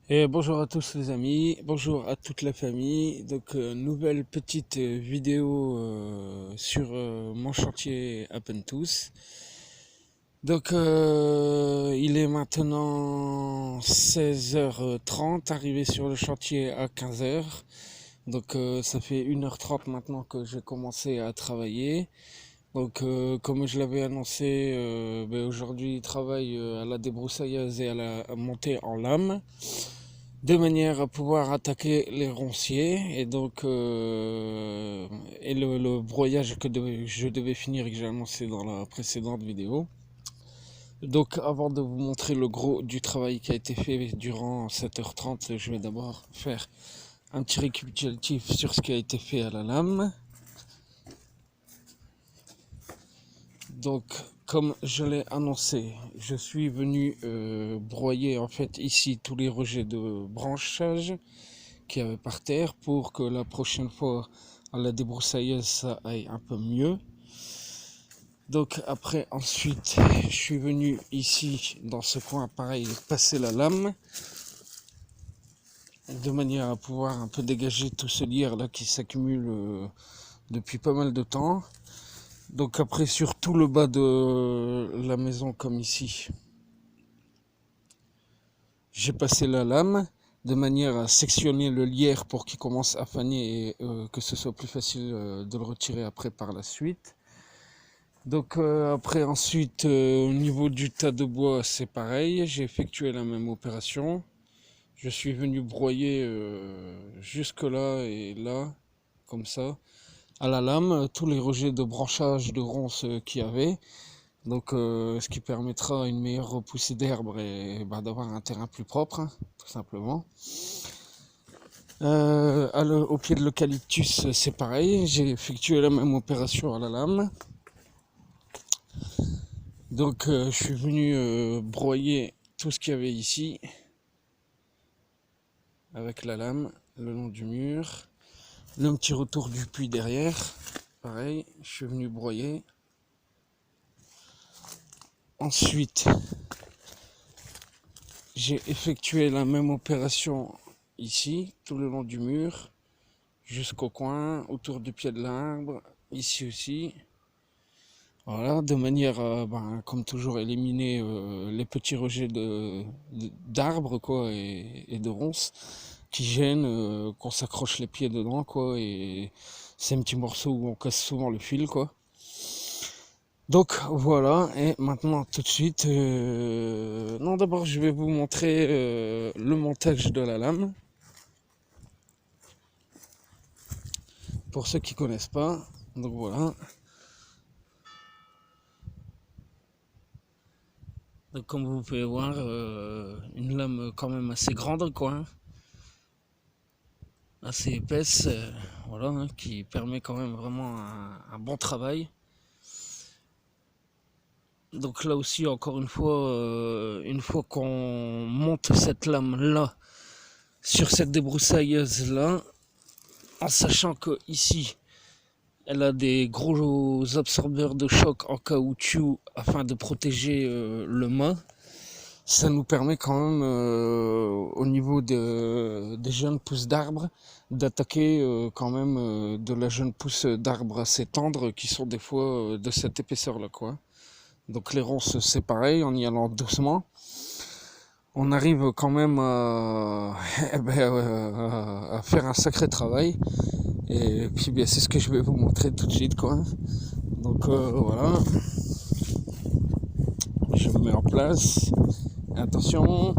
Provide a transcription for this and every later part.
Et bonjour à tous les amis, bonjour à toute la famille. Donc nouvelle petite vidéo sur mon chantier Appentus. Donc il est maintenant 16h30, arrivé sur le chantier à 15h. Donc ça fait 1h30 maintenant que j'ai commencé à travailler. Donc comme je l'avais annoncé, aujourd'hui il travaille à la débroussailleuse et à la montée en lame, de manière à pouvoir attaquer les ronciers et le broyage je devais finir et que j'ai annoncé dans la précédente vidéo. Donc avant de vous montrer le gros du travail qui a été fait durant 7h30, je vais d'abord faire un petit récapitulatif sur ce qui a été fait à la lame. Donc, comme je l'ai annoncé, je suis venu broyer en fait ici tous les rejets de branchage qu'il y avait par terre pour que la prochaine fois à la débroussailleuse ça aille un peu mieux. Donc après ensuite je suis venu ici dans ce coin pareil passer la lame de manière à pouvoir un peu dégager tout ce lierre là qui s'accumule depuis pas mal de temps. Donc après sur tout le bas de la maison comme ici, j'ai passé la lame de manière à sectionner le lierre pour qu'il commence à faner et que ce soit plus facile de le retirer après par la suite. Donc après ensuite au niveau du tas de bois c'est pareil, j'ai effectué la même opération. Je suis venu broyer jusque là et là, comme ça, à la lame, tous les rejets de branchage de ronces qu'il y avait. Donc ce qui permettra une meilleure repoussée d'herbe et d'avoir un terrain plus propre, hein, tout simplement. Au pied de l'eucalyptus c'est pareil, j'ai effectué la même opération à la lame. Donc je suis venu broyer tout ce qu'il y avait ici avec la lame le long du mur. Le petit retour du puits derrière, pareil, je suis venu broyer. Ensuite, j'ai effectué la même opération ici, tout le long du mur, jusqu'au coin, autour du pied de l'arbre, ici aussi. Voilà, de manière à, comme toujours, éliminer les petits rejets d'arbres quoi, et de ronces qui gênent, qu'on s'accroche les pieds dedans, quoi, et c'est un petit morceau où on casse souvent le fil, quoi. Donc voilà, et maintenant tout de suite, non d'abord je vais vous montrer le montage de la lame, pour ceux qui connaissent pas, donc voilà. Donc comme vous pouvez voir, une lame quand même assez grande quoi, hein, assez épaisse, voilà, hein, qui permet quand même vraiment un bon travail. Donc là aussi encore une fois qu'on monte cette lame là sur cette débroussailleuse là, en sachant que ici elle a des gros absorbeurs de choc en caoutchouc afin de protéger le mât. Ça nous permet quand même au niveau des jeunes pousses d'arbres d'attaquer quand même de la jeune pousse d'arbres assez tendres qui sont des fois de cette épaisseur là quoi. Donc les ronces c'est pareil, en y allant doucement on arrive quand même à faire un sacré travail. Et puis c'est ce que je vais vous montrer tout de suite quoi. Donc voilà, je me mets en place, attention,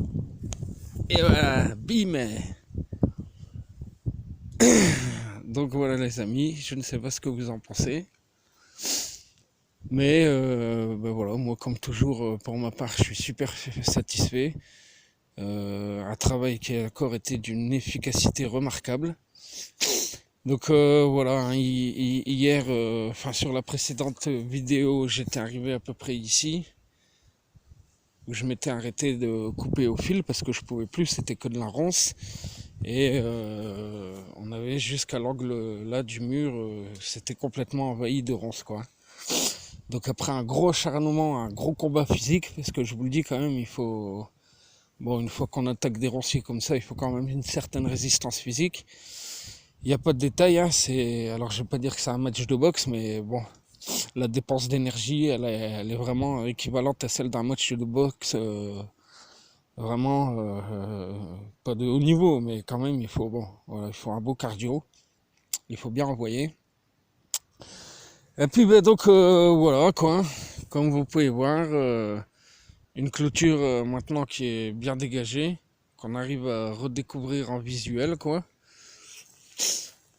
et voilà, bim. Donc voilà les amis, je ne sais pas ce que vous en pensez. Mais voilà, moi comme toujours, pour ma part, je suis super satisfait. Un travail qui a encore été d'une efficacité remarquable. Donc voilà, hein, hier, sur la précédente vidéo, j'étais arrivé à peu près ici, où je m'étais arrêté de couper au fil parce que je pouvais plus, c'était que de la ronce. Et on avait jusqu'à l'angle là du mur, c'était complètement envahi de ronces quoi. Donc après un gros acharnement, un gros combat physique, parce que je vous le dis quand même, Bon, une fois qu'on attaque des ronciers comme ça, il faut quand même une certaine résistance physique. Il n'y a pas de détail, hein, alors je vais pas dire que c'est un match de boxe, mais bon, la dépense d'énergie, elle est vraiment équivalente à celle d'un match de boxe, vraiment pas de haut niveau, mais quand même il faut un beau cardio, il faut bien envoyer. Et puis ben, donc voilà quoi, comme vous pouvez voir, une clôture maintenant qui est bien dégagée, qu'on arrive à redécouvrir en visuel quoi.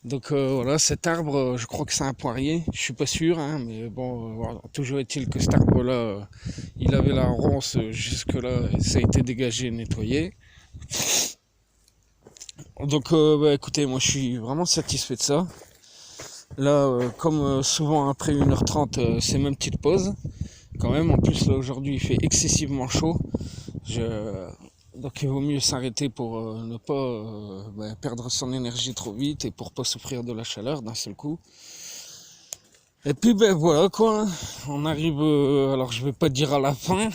Donc voilà, cet arbre, je crois que c'est un poirier, je suis pas sûr, hein, mais bon, voilà. Toujours est-il que cet arbre-là, il avait la ronce jusque-là, et ça a été dégagé, nettoyé. Donc bah, écoutez, moi je suis vraiment satisfait de ça. Là, comme souvent après 1h30, c'est ma petite pause. Quand même, en plus là aujourd'hui il fait excessivement chaud. Je... Donc il vaut mieux s'arrêter pour ne pas perdre son énergie trop vite et pour pas souffrir de la chaleur d'un seul coup. Et puis ben voilà quoi, on arrive, alors je vais pas dire à la fin,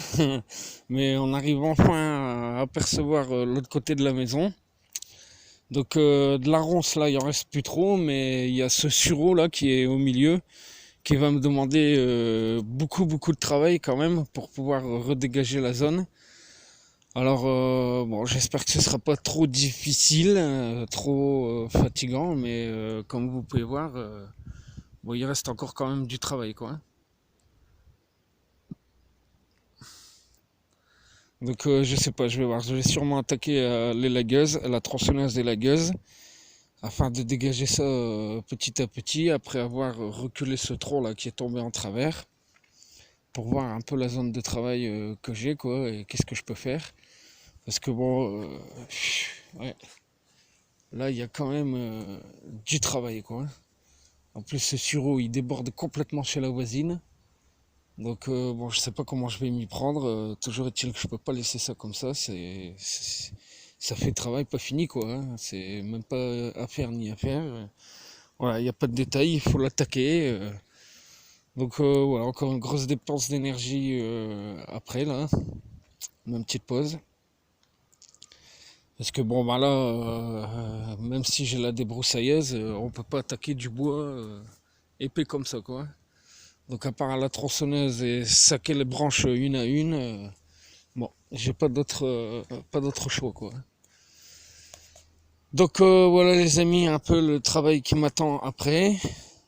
mais on arrive enfin à apercevoir l'autre côté de la maison. Donc de la ronce là il en reste plus trop, mais il y a ce sureau là qui est au milieu, qui va me demander beaucoup de travail quand même pour pouvoir redégager la zone. Alors bon, j'espère que ce sera pas trop difficile, trop fatigant, mais comme vous pouvez voir, bon, il reste encore quand même du travail quoi. Donc je sais pas, je vais voir, je vais sûrement attaquer les lagueuses, la tronçonneuse des lagueuses, afin de dégager ça petit à petit, après avoir reculé ce tronc là qui est tombé en travers, pour voir un peu la zone de travail que j'ai quoi, et qu'est-ce que je peux faire. Parce que bon, ouais, là il y a quand même du travail quoi. En plus ce sureau il déborde complètement chez la voisine. Donc bon, je sais pas comment je vais m'y prendre. Toujours est-il que je peux pas laisser ça comme ça. Ça fait travail pas fini quoi. Hein. C'est même pas à faire ni à faire. Voilà, il n'y a pas de détails, il faut l'attaquer. Donc voilà, encore une grosse dépense d'énergie après là. Une petite pause. Parce que bon bah là, même si j'ai la débroussailleuse, on peut pas attaquer du bois épais comme ça quoi. Donc à part la tronçonneuse et saquer les branches une à une, bon, j'ai pas d'autre choix quoi. Donc voilà les amis, un peu le travail qui m'attend après.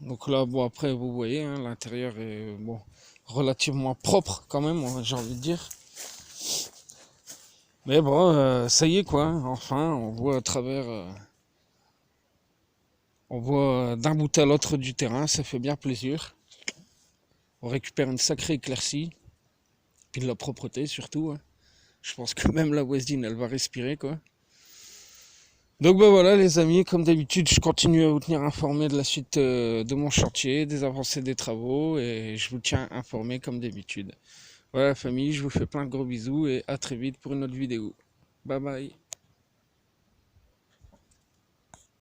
Donc là bon après vous voyez, hein, l'intérieur est bon relativement propre quand même, j'ai envie de dire. Mais bon, ça y est quoi, enfin on voit à travers, on voit d'un bout à l'autre du terrain, ça fait bien plaisir. On récupère une sacrée éclaircie, puis de la propreté surtout. Hein. Je pense que même la voisine, elle va respirer, quoi. Donc ben voilà les amis, comme d'habitude, je continue à vous tenir informé de la suite de mon chantier, des avancées des travaux, et je vous tiens informé comme d'habitude. Voilà famille, je vous fais plein de gros bisous, et à très vite pour une autre vidéo. Bye bye.